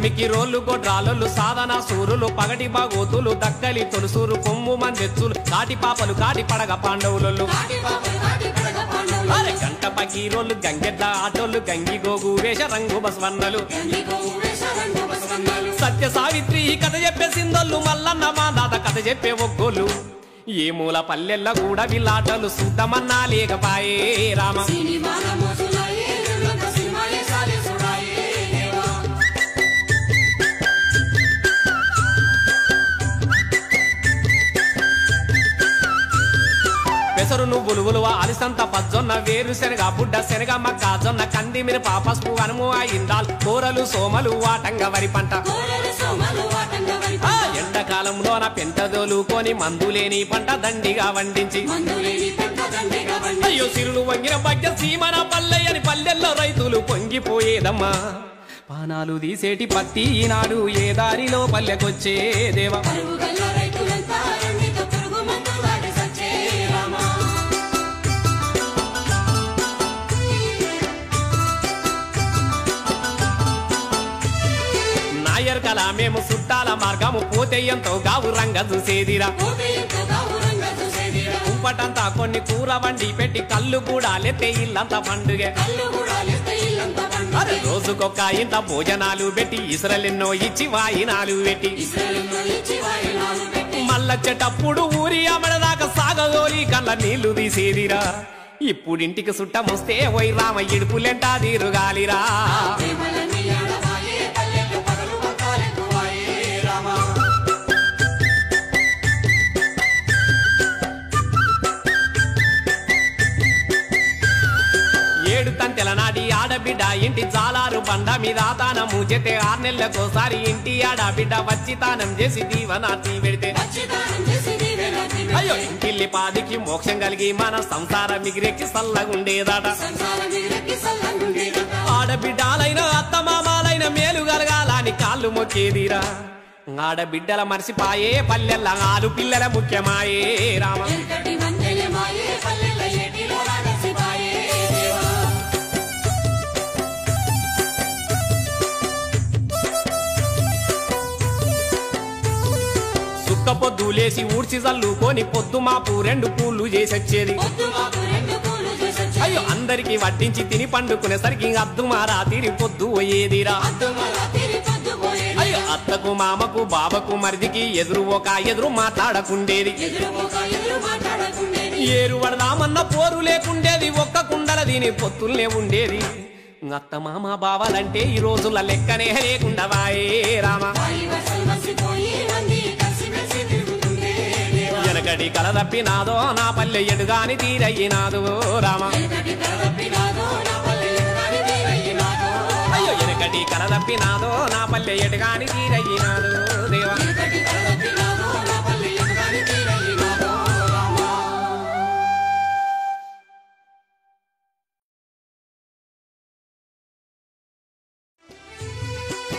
Mickey రోళ్ళు గొడ్రాలు సాధన సూరులు పగటి బాగోతులు దక్కలి తొలుసూరు కొమ్ము మందెచ్చులు కాటి పాపలు కాటి పడగ పాండవులు గంట పకీరోళ్ళు గంగెడ్ల ఆటోళ్ళు గంగి గోగు వేష రంగు బసవన్నలు సత్య సావిత్రి కథ చెప్పే సిందోళ్ళు మల్లన్న మా దాత కథ చెప్పే ఒగ్గోళ్ళు ఏ మూల పల్లెల్ల కూడా వీళ్ళాటలు శుద్ధమన్నా లేకపాయే రామ పెసరు నువ్వులు ఉలువ అలిసంత పజ్జొన్న వేరు శనగ బుడ్డ శనగ మక్క జొన్న కంది మిరప పసుపు అనుము ఇందాల్ కూరలు సోమలు వాటంగ వరి పంట ఎండాకాలంలోన పెంటదోలుకొని మందులేని పంట దండిగా వండించి అయ్యో సిరులు వంగిన భాగ్య సీమన పల్లె అని పల్లెల్లో రైతులు పొంగిపోయేదమ్మా పానాలు తీసేటి పత్తి ఈనాడు ఏ దారిలో పల్లెకొచ్చే దేవా కల మేము చుట్టాల మార్గము పోతే ఎంతో గావు రంగ చూసేదిరా కుంపటంతా కొన్ని కూర వండి పెట్టి కళ్ళు కూడా లెత్తే ఇల్లంతా పండుగ రోజుకొక్క ఇంత భోజనాలు పెట్టి ఇసురలెన్నో ఇచ్చి వాయినాలు పెట్టి మళ్ళొచ్చేటప్పుడు ఊరి అమడదాకా సాగదోలి కళ్ళ నీళ్లు తీసేదిరా ఇప్పుడింటికి చుట్టమొస్తే ఓయ్ రామ ఇడుపులెంటా తీరుగాలిరా తెలనాటి ఆడబిడ్డ ఇంటి జాలారు బండ మీద తానము చేతే 6 నెలలకోసారి ఇంటి ఆడబిడ్డ వచ్చి తానం చేసి దీవనాటి పెడితే అయ్యో ఇంటిల్లి పాదికి మోక్షం కలిగి మన సంసారం మిగిరెక్కి సల్లగుండేదట ఆడబిడ్డాలైన అత్తమామాలైన మేలు కలగాలని కాళ్ళు మొక్కేదిరా ఆడబిడ్డల మర్చిపాయే పల్లెల్ల ఆలు పిల్లల ముఖ్యమాయే రామ పొద్దులేసి ఊడ్చి చల్లుకొని పొద్దు మాపు 2 పూలు చేసొచ్చేది అయ్యో అందరికి వడ్డించి తిని పండుకునేసరికి అద్దు మారా తీరి పొద్దు పోయేదిరా అయ్యో అత్తకు మామకు బాబకు మరిదికి ఎదురు మాట్లాడకుండేది ఏరు పడదామన్న పోరు లేకుండేది ఒక్క కుండల దీని పొత్తుల్నే ఉండేది అత్త మామ బావాలంటే ఈ రోజుల లెక్కనే లేకుండా వాయే రామ ఎనకటి కల తప్పినాదో నా పల్లె ఎడుగాని తీరయ్యినాదు రామ అయ్యో ఎనకటి కల తప్పినాదో నా పల్లె ఎడుగాని తీరయ్యినాదు దేవా